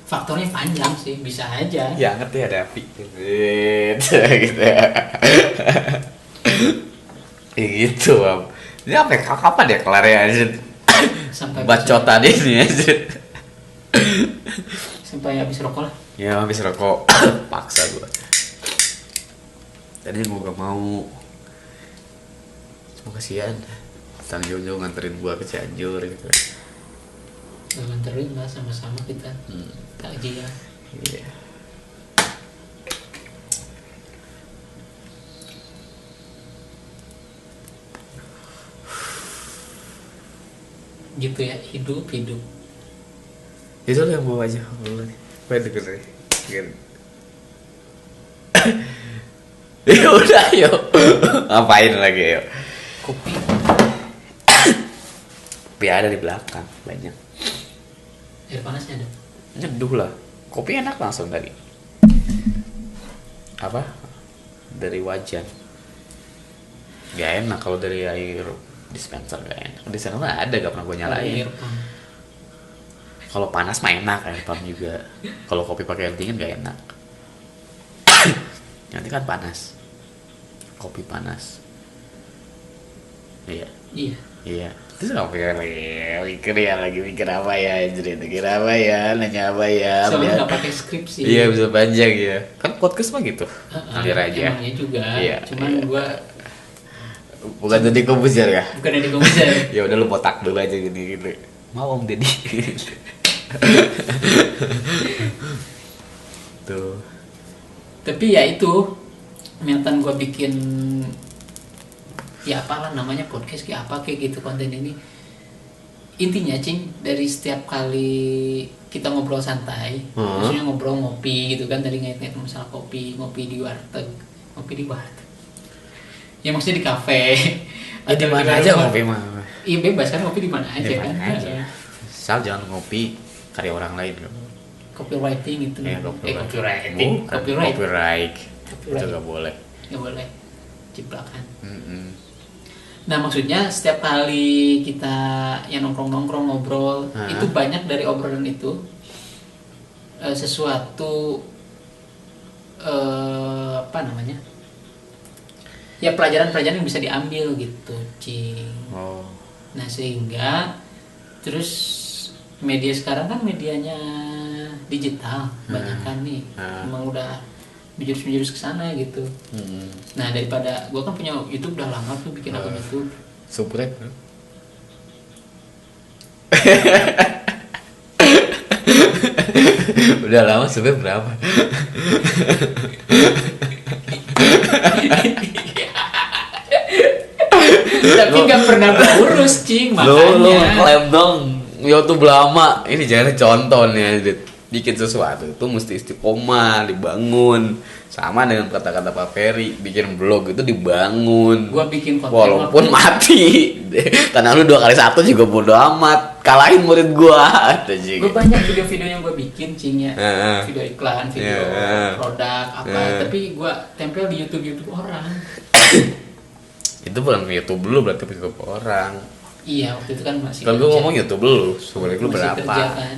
faktornya panjang sih, bisa aja. Ya ngerti ada api gitu ya. Gitu Bang. Ini apa kapan ya kelar ya sampai bacotan ini aja. Sampai habis rokok lah. Ya habis rokok paksa gue. Tadi gue gak mau. Cuma kasihan Sang Jojo nganterin gue ke Cianjur gitu. Nganterin lah, sama-sama kita takjiah. Iya. Gitu ya, hidup. Itu yang bawa aja lu nih. Pengen denger nih. Ya udah yuk. Ngapain lagi yuk? Kopi. Kopi ada di belakang banyak. Air panasnya ada. Nyeduh lah. Kopi enak langsung tadi. Apa? Dari wajan. Gak enak kalau dari air dispenser, gak enak. Di sana mah ada, gak pernah gue nyalain. Kalau panas mah enak, air pump juga. Kalau kopi pakai air dingin gak enak. Nanti kan panas. Kopi panas. Iya. Terus gak mikir ya, lagi mikir apa ya, mikir apa ya, nanya apa ya. Soalnya gak pakai skripsi. Iya, bisa panjang ya. Kan podcast mah gitu. Ngalir aja. Emangnya juga. Iya, cuman gue bukan jadi komposer ya? Bukan jadi komposer. Ya udah lu botak dulu aja gini. Mau Om Deddy. Tuh. Tapi ya itu niatan gue bikin ya apalah namanya podcast kayak apa kayak gitu konten ini. Intinya Cing, dari setiap kali kita ngobrol santai, maksudnya ngobrol ngopi gitu kan, tadi ngait-ngait masalah ngopi di warteg. Ya maksudnya di kafe. Ya di mana aja ngopi mah. Iya bebas kan, ngopi di mana aja kan. Asal jangan ngopi karya orang lain loh. Copywriting itu. Copywriting. Copyright. Itu gak boleh. Gak boleh. Ciplakan. Nah maksudnya setiap kali kita yang nongkrong ngobrol, itu banyak dari obrolan itu sesuatu apa namanya? Ya pelajaran-pelajaran yang bisa diambil gitu, Cing. Nah sehingga terus media sekarang kan medianya digital banyak kan nih, emang udah menjurus ke sana gitu. Nah daripada gue kan punya YouTube udah lama tuh bikin akun YouTube. Subscribe. Udah lama sebenarnya berapa? Tapi nggak pernah berurus cing, Lo makanya. klaim dong YouTube lama. Ini jangan contoh nih, bikin sesuatu itu mesti istiqomah, dibangun. Sama dengan kata-kata Pak Ferry, bikin blog itu dibangun. Gua bikin konten walaupun mati. Karena lu 2x1 juga bodo amat. Kalahin murid gua. Gue banyak video-video yang gue bikin cing ya, video iklan, video produk apa, tapi gue tempel di YouTube orang. Itu bukan YouTube lu, berarti YouTube orang. Iya, waktu itu kan masih. Kalau gue ngomong YouTube lu, subscriber lu Masih berapa? kerja, kan?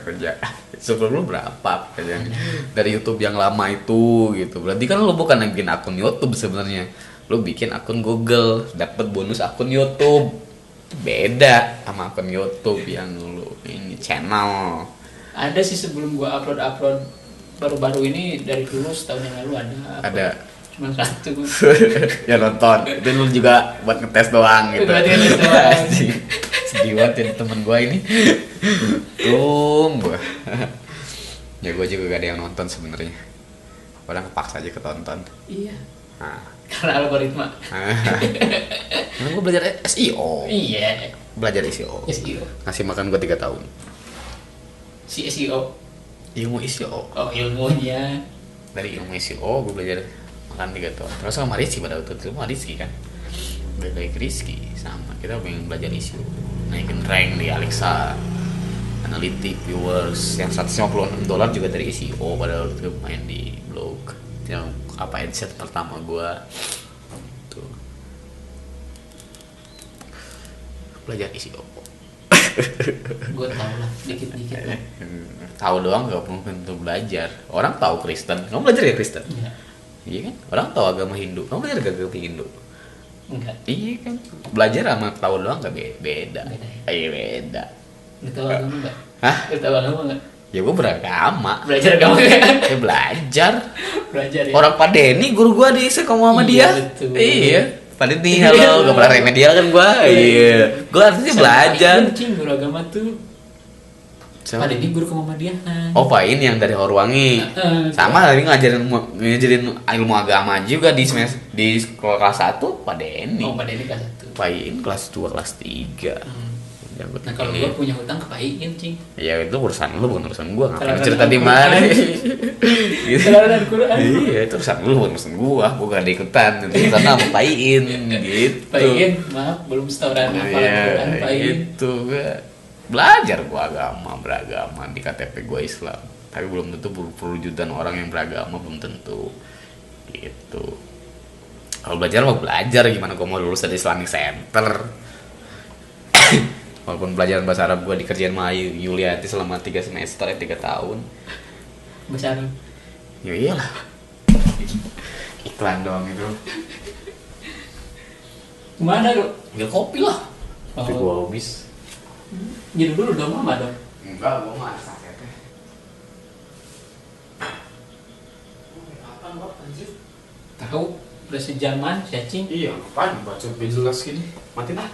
Kerja. Subscriber lu berapa? Kerjanya dari YouTube yang lama itu gitu. Berarti kan lu bukan bikin akun YouTube sebenarnya. Lu bikin akun Google, dapat bonus akun YouTube. Beda sama akun YouTube yang lu ini channel. Ada sih sebelum gue upload baru-baru ini, dari dulu setahun yang lalu ada. Cuma satu. Ya nonton. Itu lu juga buat ngetes doang gitu. Buat ngetes doang. Sedih banget jadi temen gue ini. Gue. Ya gue juga gak ada yang nonton sebenarnya. Orang kepaksa aja ketonton. Iya. Nah. Karena algoritma. Karena gue belajar SEO. Iya. Belajar SEO. SEO. Ngasih makan gue 3 tahun. Si SEO. Ilmu SEO. Oh, ilmunya. Dari ilmu SEO gue belajar makan 3 tahun. Terus sama Rizky pada waktu itu, sama Rizky kan. Belajar Rizky sama kita pengen belajar SEO. Naikin rank di Alexa, Analytics, viewers yang $156 juga dari SEO pada waktu itu main di blog. Yang apa adset pertama gue tuh belajar SEO. Gue tau lah dikit-dikit lah. Tahu doang nggak perlu tentu belajar. Orang tahu Kristen, kamu belajar ya Kristen? Iya. Iya kan? Orang tahu agama Hindu, kamu belajar agama Hindu? Enggak. Iya kan? Belajar sama tahu doang nggak beda. Beda ya? Iya beda. Lu tau agama enggak? Hah? Lu tau agama enggak? Ya gue beragama. Belajar agama enggak? Saya belajar. Belajar ya. Orang Pak Denny guru gua di sekolah sama Iya, dia. betul. Iya. Pak Denny, halo, gak pernah remedial kan gua. Iya. Gua artinya belajar. Cing, guru agama tuh. Siapa? Pada ini guru kemuhamadiahan. Oh, Pak ini yang dari Horwangi. Sama tadi ngajarin ilmu agama juga di di sekolah kelas 1 Pak Denny. Oh, pada ini kelas 1. Pak ini kelas 2, kelas 3. Nah, kalau gua punya hutang ke Pak Iin, cing. Ya itu urusan lu, bukan urusan gua. Ngapain Kalau cerita ada di mana? gitu. Kalau ada Al-Quran. Iya, itu urusan lu, bukan urusan gua. Gua gak ada ikutan. Itu urusan sama Pak Iin gitu. Pak Iin, maaf belum setoran hafalan Al-Quran Pak Iin. Itu gua belajar gua agama, beragama di KTP gua Islam. Tapi belum tentu perwujudan orang yang beragama, belum tentu. Gitu. Kalau belajar mau belajar, gimana gua mau lulus dari Islamic Center. Walaupun pelajaran bahasa Arab gue dikerjain sama Yuliati selama 3 semester, 3 tahun. Bahasa Arab. Ya iyalah. Iklan doang itu. Kemana lu? Ambil kopi lah. Kopi gue Oh, habis. gitu dulu dong, mama dong. Enggak, gue mah ada saketnya. Tahu udah sejaman, cacing. Iya, ngapain baca jelas gini? Mati dah.